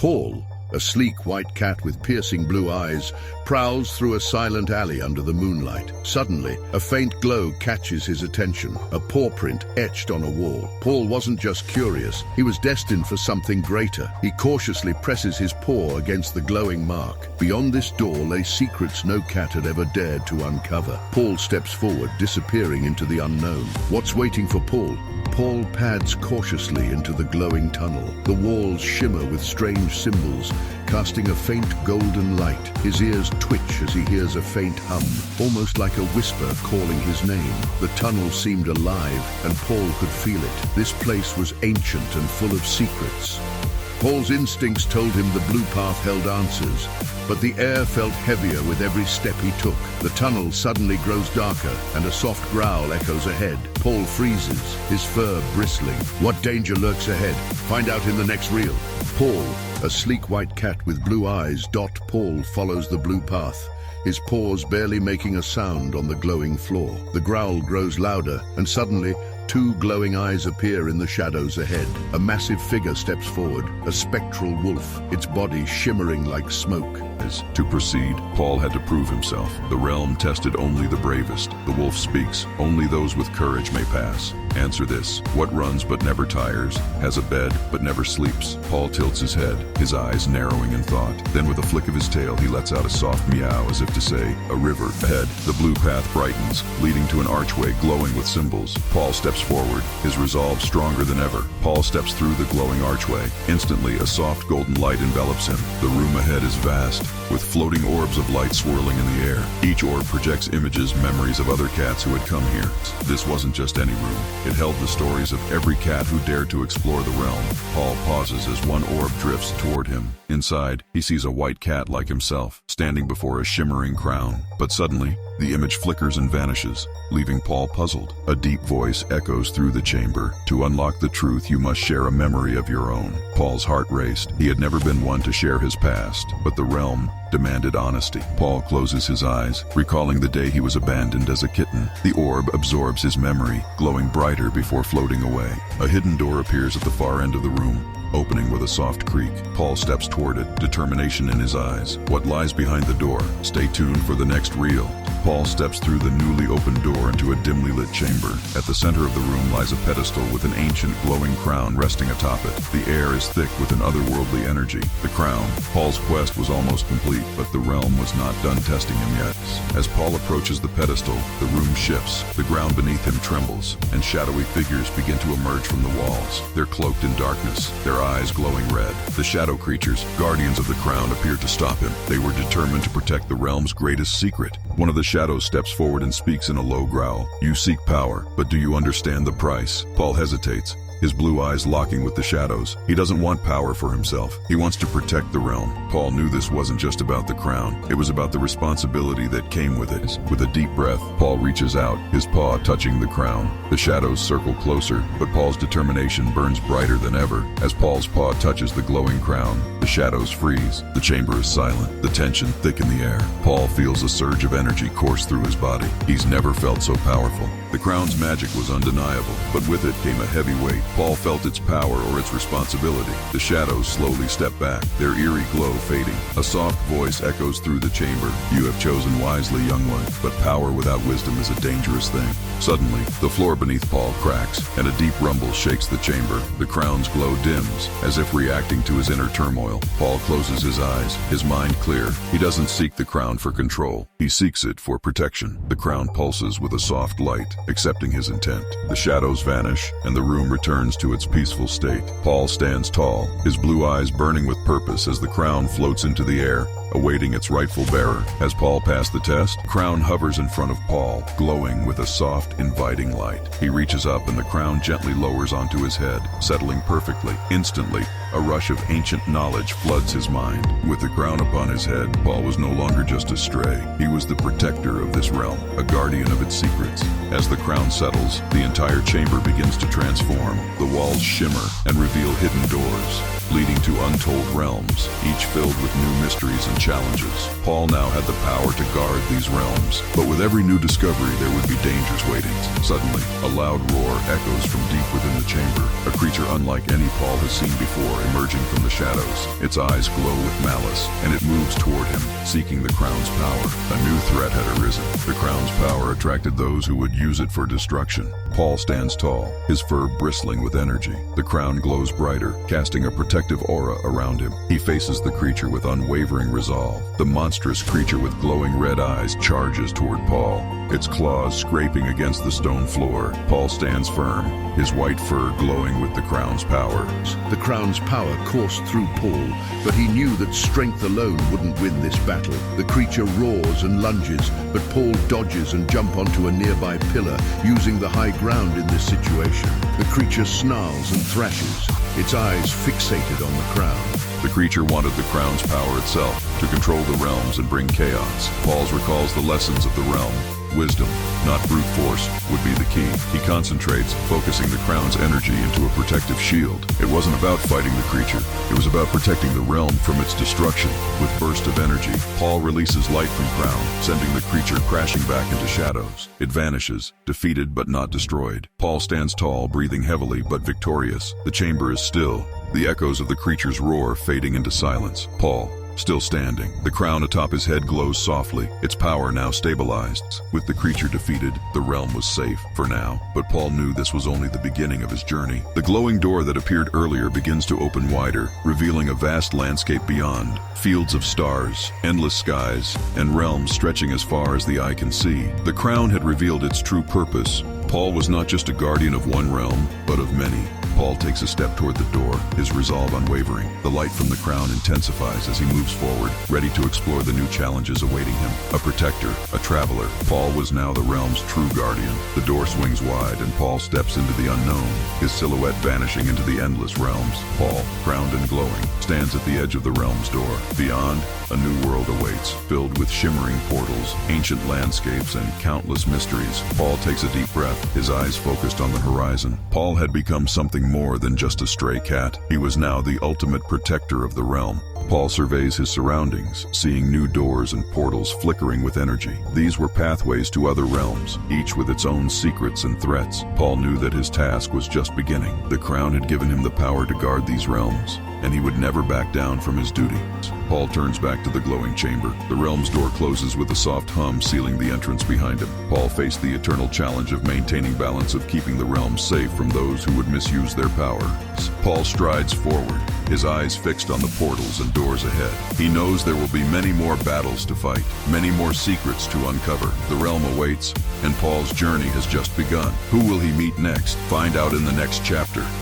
Paul, a sleek white cat with piercing blue eyes, prowls through a silent alley under the moonlight. Suddenly, a faint glow catches his attention, a paw print etched on a wall. Paul wasn't just curious, he was destined for something greater. He cautiously presses his paw against the glowing mark. Beyond this door lay secrets no cat had ever dared to uncover. Paul steps forward, disappearing into the unknown. What's waiting for Paul? Paul pads cautiously into the glowing tunnel. The walls shimmer with strange symbols, casting a faint golden light. His ears twitch as he hears a faint hum, almost like a whisper calling his name. The tunnel seemed alive, and Paul could feel it. This place was ancient and full of secrets. Paul's instincts told him the blue path held answers, but the air felt heavier with every step he took. The tunnel suddenly grows darker, and a soft growl echoes ahead. Paul freezes, his fur bristling. What danger lurks ahead? Find out in the next reel. Paul, a sleek white cat with blue eyes. Paul follows the blue path, his paws barely making a sound on the glowing floor. The growl grows louder, and suddenly, two glowing eyes appear in the shadows ahead. A massive figure steps forward, a spectral wolf, its body shimmering like smoke. To proceed, Paul had to prove himself. The realm tested only the bravest. The wolf speaks, only those with courage may pass. Answer this: what runs but never tires, has a bed but never sleeps? Paul tilts his head, his eyes narrowing in thought. Then with a flick of his tail, he lets out a soft meow as if to say, a river ahead. The blue path brightens, leading to an archway glowing with symbols. Paul steps forward, his resolve stronger than ever. Paul steps through the glowing archway. Instantly, a soft golden light envelops him. The room ahead is vast, with floating orbs of light swirling in the air. Each orb projects images, memories of other cats who had come here. This wasn't just any room. It held the stories of every cat who dared to explore the realm. Paul pauses as one orb drifts toward him. Inside, he sees a white cat like himself, standing before a shimmering crown. But suddenly, the image flickers and vanishes, leaving Paul puzzled. A deep voice echoes through the chamber. To unlock the truth, you must share a memory of your own. Paul's heart raced. He had never been one to share his past, but the realm demanded honesty. Paul closes his eyes, recalling the day he was abandoned as a kitten. The orb absorbs his memory, glowing brighter before floating away. A hidden door appears at the far end of the room, opening with a soft creak. Paul steps toward it, determination in his eyes. What lies behind the door? Stay tuned for the next reel. Paul steps through the newly opened door into a dimly lit chamber. At the center of the room lies a pedestal with an ancient glowing crown resting atop it. The air is thick with an otherworldly energy. The crown. Paul's quest was almost complete, but the realm was not done testing him yet. As Paul approaches the pedestal, the room shifts. The ground beneath him trembles, and shadowy figures begin to emerge from the walls. They're cloaked in darkness, their eyes glowing red. The shadow creatures, guardians of the crown, appear to stop him. They were determined to protect the realm's greatest secret. One of the shadows steps forward and speaks in a low growl. You seek power, but do you understand the price? Paul hesitates, his blue eyes locking with the shadows. He doesn't want power for himself. He wants to protect the realm. Paul knew this wasn't just about the crown. It was about the responsibility that came with it. With a deep breath, Paul reaches out, his paw touching the crown. The shadows circle closer, but Paul's determination burns brighter than ever. As Paul's paw touches the glowing crown, the shadows freeze. The chamber is silent, the tension thick in the air. Paul feels a surge of energy course through his body. He's never felt so powerful. The crown's magic was undeniable, but with it came a heavy weight. Paul felt its power or its responsibility. The shadows slowly step back, their eerie glow fading. A soft voice echoes through the chamber. You have chosen wisely, young one, but power without wisdom is a dangerous thing. Suddenly, the floor beneath Paul cracks, and a deep rumble shakes the chamber. The crown's glow dims, as if reacting to his inner turmoil. Paul closes his eyes, his mind clear. He doesn't seek the crown for control. He seeks it for protection. The crown pulses with a soft light, accepting his intent. The shadows vanish, and the room returns to its peaceful state. Paul stands tall, his blue eyes burning with purpose as the crown floats into the air, awaiting its rightful bearer. Has Paul passed the test? The crown hovers in front of Paul, glowing with a soft, inviting light. He reaches up and the crown gently lowers onto his head, settling perfectly. Instantly, a rush of ancient knowledge floods his mind. With the crown upon his head, Paul was no longer just a stray. He was the protector of this realm, a guardian of its secrets. As the crown settles, the entire chamber begins to transform. The walls shimmer and reveal hidden doors, leading to untold realms, each filled with new mysteries and challenges. Paul now had the power to guard these realms. But with every new discovery, there would be dangers waiting. Suddenly, a loud roar echoes from deep within the chamber. A creature unlike any Paul has seen before emerging from the shadows. Its eyes glow with malice, and it moves toward him, seeking the crown's power. A new threat had arisen. The crown's power attracted those who would use it for destruction. Paul stands tall, his fur bristling with energy. The crown glows brighter, casting a protective aura around him. He faces the creature with unwavering resolve. The monstrous creature with glowing red eyes charges toward Paul, its claws scraping against the stone floor. Paul stands firm, his white fur glowing with the crown's power. The crown's power coursed through Paul, but he knew that strength alone wouldn't win this battle. The creature roars and lunges, but Paul dodges and jumps onto a nearby pillar, using the high ground in this situation. The creature snarls and thrashes, its eyes fixated on the crown. The creature wanted the crown's power itself, to control the realms and bring chaos. Paul recalls the lessons of the realm. Wisdom, not brute force, would be the key. He concentrates, focusing the crown's energy into a protective shield. It wasn't about fighting the creature. It was about protecting the realm from its destruction. With burst of energy, Paul releases light from crown, sending the creature crashing back into shadows. It vanishes, defeated but not destroyed. Paul stands tall, breathing heavily but victorious. The chamber is still, the echoes of the creature's roar fading into silence. Paul, still standing. The crown atop his head glows softly, its power now stabilized. With the creature defeated, the realm was safe, for now. But Paul knew this was only the beginning of his journey. The glowing door that appeared earlier begins to open wider, revealing a vast landscape beyond. Fields of stars, endless skies, and realms stretching as far as the eye can see. The crown had revealed its true purpose. Paul was not just a guardian of one realm, but of many. Paul takes a step toward the door, his resolve unwavering. The light from the crown intensifies as he moves forward, ready to explore the new challenges awaiting him. A protector, a traveler, Paul was now the realm's true guardian. The door swings wide and Paul steps into the unknown, his silhouette vanishing into the endless realms. Paul, crowned and glowing, stands at the edge of the realm's door. Beyond, a new world awaits, filled with shimmering portals, ancient landscapes, and countless mysteries. Paul takes a deep breath, his eyes focused on the horizon. Paul had become something more than just a stray cat. He was now the ultimate protector of the realm. Paul surveys his surroundings, seeing new doors and portals flickering with energy. These were pathways to other realms, each with its own secrets and threats. Paul knew that his task was just beginning. The crown had given him the power to guard these realms, and he would never back down from his duty. Paul turns back to the glowing chamber. The realm's door closes with a soft hum, sealing the entrance behind him. Paul faced the eternal challenge of maintaining balance, of keeping the realm safe from those who would misuse their power. Paul strides forward, his eyes fixed on the portals and doors ahead. He knows there will be many more battles to fight, many more secrets to uncover. The realm awaits, and Paul's journey has just begun. Who will he meet next? Find out in the next chapter.